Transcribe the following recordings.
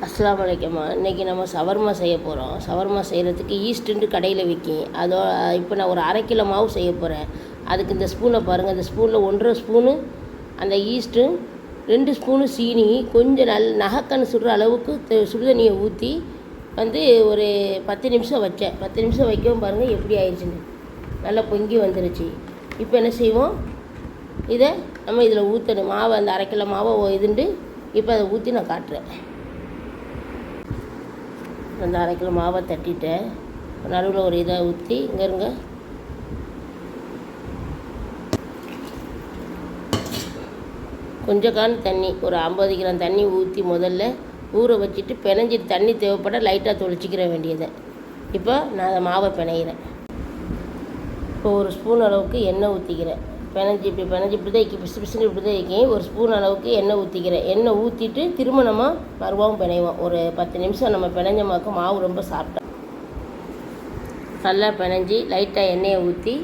அஸ்ஸலாமு அலைக்கும்மா. இன்றைக்கி நம்ம சவர்மா செய்ய போகிறோம். சவர்மா செய்கிறதுக்கு ஈஸ்ட்டுன்ட்டு கடையில் விற்கும். இப்போ நான் ஒரு 1/2 கிலோ மாவு செய்ய போகிறேன். அதுக்கு இந்த ஸ்பூனை பாருங்கள். இந்த ஸ்பூனில் 1.5 ஸ்பூனு அந்த ஈஸ்ட்டு, 2 ஸ்பூனு சீனி, கொஞ்சம் நகைக்கண் சுடுற அளவுக்கு சுடுதண்ணியை ஊற்றி ஒரு 10 நிமிஷம் வச்சேன். 10 நிமிஷம் வைக்கவும் பாருங்கள் எப்படி ஆயிடுச்சுன்னு, நல்லா பொங்கி வந்துருச்சு. இப்போ என்ன செய்வோம், இதை நம்ம இதில் ஊற்றணும். மாவை அந்த 1/2 கிலோ மாவை இதுண்டு இப்போ அதை ஊற்றி நான் காட்டுறேன். அந்த 1/2 கிலோ மாவை தட்டிட்டேன். நடுவில் ஒரு இதை ஊற்றி இங்கே இருங்க, கொஞ்சம் தண்ணி, ஒரு 50 கிராம் தண்ணி ஊற்றி முதல்ல ஊற வச்சுட்டு பிணைஞ்சிட்டு, தண்ணி தேவைப்பட லைட்டாக தொளிச்சிக்கிற வேண்டியதை. இப்போ நான் அதை மாவை பிணைகிறேன். இப்போ ஒரு ஸ்பூன் அளவுக்கு எண்ணெய் ஊற்றிக்கிறேன். இப்படி தான் பிசு பிசுன்னு இப்படி தான் வைக்கேன். ஒரு ஸ்பூன் அளவுக்கு எண்ணெய் ஊற்றிக்கிறேன். எண்ணெய் ஊற்றிட்டு திரும்ப நம்ம மறுவாவும் பிணைவோம். ஒரு 10 நிமிஷம் நம்ம பிணைஞ்சமாக்க மாவு ரொம்ப சாப்பிட்டோம். நல்லா பிணைஞ்சி லைட்டாக எண்ணெயை ஊற்றி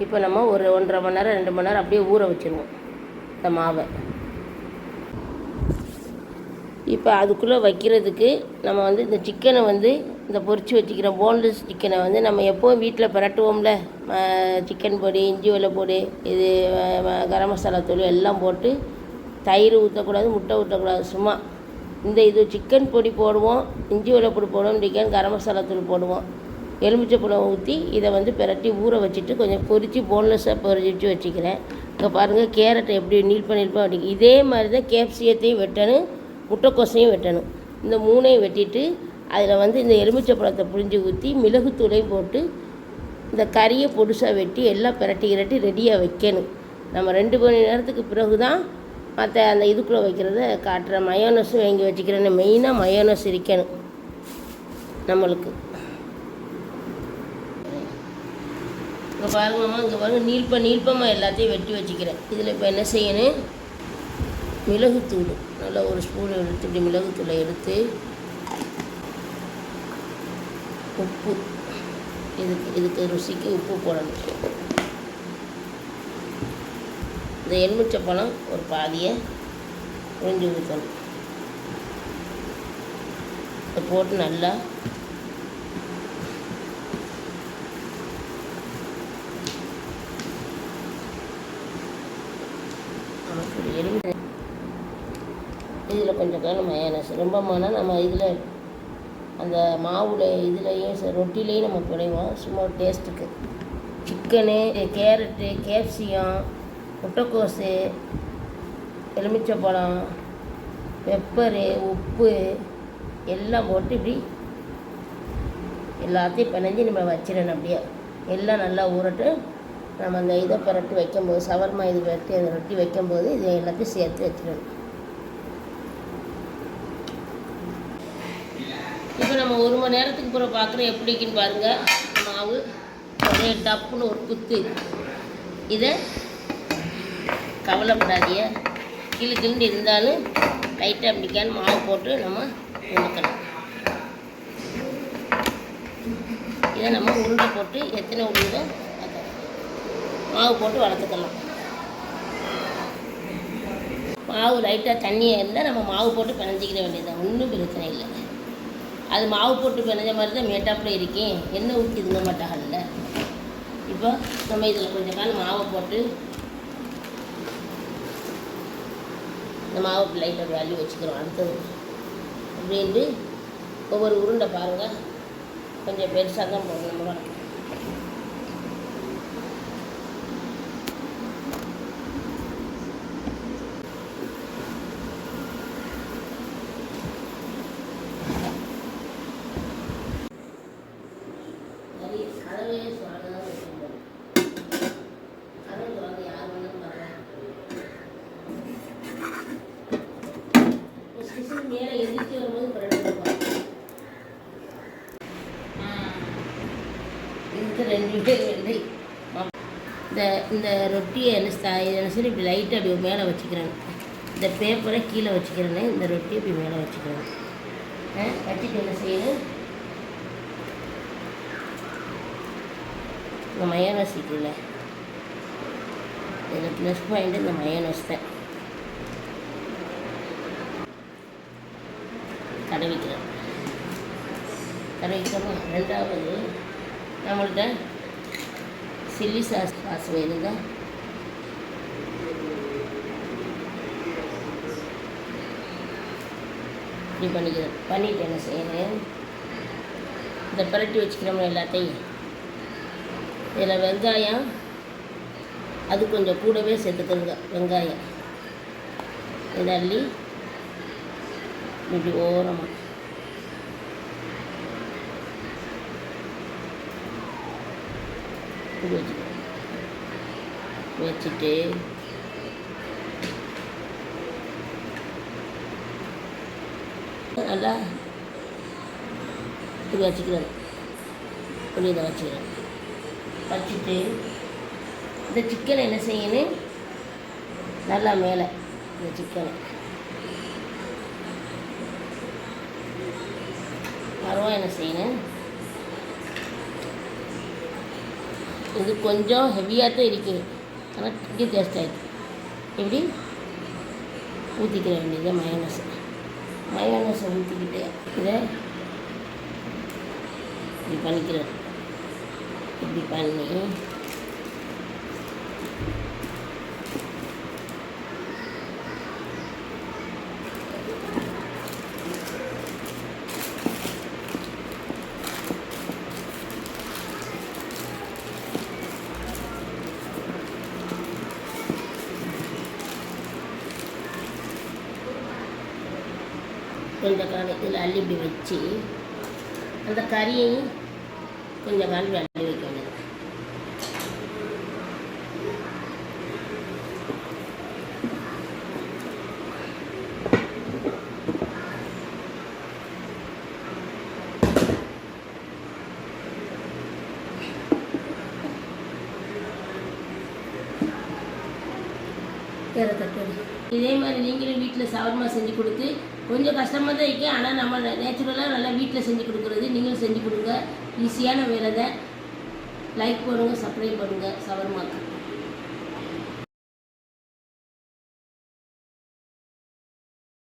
இப்போ நம்ம ஒரு 1.5 மணி நேரம் 2 மணி நேரம் அப்படியே ஊற வச்சுருவோம் இந்த மாவை. இப்போ அதுக்குள்ளே வைக்கிறதுக்கு நம்ம இந்த சிக்கனை இந்த பொரித்து வச்சுக்கிற போன்லெஸ் சிக்கனை நம்ம எப்போவும் வீட்டில் பிரட்டுவோம்ல, சிக்கன் பொடி, இஞ்சி வெள்ளை பொடி, இது கரம் மசாலா தூள் எல்லாம் போட்டு, தயிர் ஊற்றக்கூடாது, முட்டை ஊற்றக்கூடாது, சும்மா இது சிக்கன் பொடி போடுவோம், இஞ்சி வெள்ளை பொடி போடுவோம், சிக்கன் கரம் மசாலா தூள் போடுவோம், எலுமிச்சை பழம் ஊற்றி இதை பிரட்டி ஊற வச்சுட்டு கொஞ்சம் பொரித்து போன்லெஸ்ஸாக பொரிச்சு வச்சுக்கிறேன். இப்போ பாருங்கள், கேரட்டை எப்படி நீள்பா அப்படி இதே மாதிரி தான் கேப்சியத்தையும் வெட்டணும், முட்டைக்கோசையும் வெட்டணும். இந்த 3ஐயும் வெட்டிட்டு அதில் இந்த எலுமிச்சை பழத்தை புழிஞ்சு ஊற்றி மிளகுத்தூளையும் போட்டு இந்த கறியை பொடுசாக வெட்டி எல்லாம் பிரட்டி ரெடியாக வைக்கணும். நம்ம 2 மணி நேரத்துக்கு பிறகு தான் மற்ற அந்த இதுக்குள்ளே வைக்கிறத காட்டுறேன். மயோனஸும் வாங்கி வச்சுக்கிறேன்னு, மெயினாக மயோனஸ் இருக்கணும் நம்மளுக்கு. இப்போ பாருங்கம்மா, இங்கே பாருங்கள், நீள்பமாக எல்லாத்தையும் வெட்டி வச்சுக்கிறேன். இதில் இப்போ என்ன செய்யணும், மிளகுத்தூள் நல்லா ஒரு ஸ்பூன் எடுத்து இப்படி மிளகுத்தூளை எடுத்து, உப்பு, இதுக்கு ருசிக்கு உப்பு போடணும். இந்த எலுமிச்சை பழம் ஒரு பாதியை புழிஞ்சு ஊற்றணும். இதை போட்டு நல்லா இதில் கொஞ்சம் மயோனஸ் ரொம்ப நம்ம இதில் அந்த மாவில் இதுலேயும் ரொட்டிலையும் நம்ம பிணைவோம் சும்மா டேஸ்ட்டுக்கு. சிக்கனு, கேரட்டு, கேப்சியம், முட்டைக்கோசு, எலுமிச்சைப்பழம், பெப்பரு, உப்பு எல்லாம் போட்டு இப்படி எல்லாத்தையும் பிணைஞ்சி நம்ம வச்சிடணும். அப்படியே எல்லாம் நல்லா ஊறட்டு. நம்ம அந்த இதை பிரட்டி வைக்கும்போது, சவர்மா இது பிரட்டி அதை ரொட்டி வைக்கும்போது இதை எல்லாத்தையும் சேர்த்து வச்சிடணும். இப்போ நம்ம 1 மணி நேரத்துக்கு பிறகு பார்க்குறோம் எப்படி இருக்குன்னு பாருங்கள். மாவு ஒரே டப்புன்னு ஒரு குத்து. இதை கவலைப்படாதீங்க, கிளுக்கிண்டு இருந்தாலும் லைட்டாக அப்படிக்கான்னு மாவு போட்டு நம்ம உருக்கலாம். இதை நம்ம உருண்டை போட்டு எத்தனை உருண்டை மாவு போட்டு வளர்த்துக்கலாம். மாவு லைட்டாக தண்ணியாக இருந்தால் நம்ம மாவு போட்டு பிணைஞ்சிக்கிற வேண்டியதுதான், ஒன்றும் பிரச்சனை இல்லை. அது மாவு போட்டு பிணைஞ்ச மாதிரி தான் மேட்டாப்பில் இருக்கேன், எண்ணெய் ஊற்றி இதுங்க மாட்டாங்கல்ல. இப்போ நம்ம இதில் கொஞ்சம் மாவை போட்டு இந்த மாவு லைட்டாக அள்ளி வச்சுக்கிறோம். அடுத்தது அப்படின்ட்டு ஒவ்வொரு உருண்டை பாருங்கள், கொஞ்சம் பெருசாக தான் போடணும். நம்ம மேலே எதிர்த்து வரும்போது இதுக்கு 2 பேர் இந்த ரொட்டியை என்ன சொல்லி இப்படி லைட்டாக அப்படி மேலே வச்சுக்கிறேன். இந்த பேப்பரை கீழே வச்சுக்கிறேன்னு, இந்த ரொட்டியை இப்படி மேலே வச்சுக்கிறேன். வச்சுட்டு என்ன செய்யணும், இந்த மயோனஸ் இருக்குல்ல, இதில் ப்ளஸ் பாயிண்ட்டு இந்த மயோனஸ் தான். தடவிக்கிறேன். தடவிக்கிறோமா? ரெண்டாவது நம்மள்கிட்ட சில்லி சாஸ் வேணுங்க. இப்படி பண்ணிக்கிறேன். பண்ணிவிட்டு என்ன செய்யணும், இந்த பரட்டி வச்சுக்கிறோம் எல்லாத்தையும். இதில் வெங்காயம் அது கொஞ்சம் கூடவே சேர்த்துக்கோங்க. வெங்காயம் இதை அள்ளி இப்படி ஓரமாக இப்படி வச்சுட்டு நல்லா இப்படி வச்சுக்கிறேன். இப்படி இதை வச்சுக்கிறேன். வச்சுட்டு இந்த சிக்கனை என்ன செய்யணும், நல்லா மேலே இந்த சிக்கனை மறுவா என்ன செய்யணும், இது கொஞ்சம் ஹெவியாக தான் இருக்குது, ஆனால் இங்கே டேஸ்ட் ஆகிடுது. இப்படி ஊற்றிக்கிற வேண்டியது மயோனஸை ஊற்றிக்கிட்டு இதை இப்படி பண்ணிக்கிறேன். இப்படி பண்ணி கொஞ்சம் கால் இதில் அள்ளி இப்படி வச்சு அந்த கறியையும் கொஞ்சம் கால் அள்ளி வைக்க வேண்டியது. இதே மாதிரி நீங்களும் வீட்டில் ஷவர்மா செஞ்சு கொடுத்து, கொஞ்சம் கஷ்டமாக தான் இருக்குது, ஆனால் நம்ம நேச்சுரலாக நல்லா வீட்டில் செஞ்சு கொடுக்குறது. நீங்களும் செஞ்சு கொடுங்க. ஈஸியான வேலை தான். லைக் பண்ணுங்கள், சப்ஸ்கிரைப் பண்ணுங்கள் ஷவர்மாக்கு.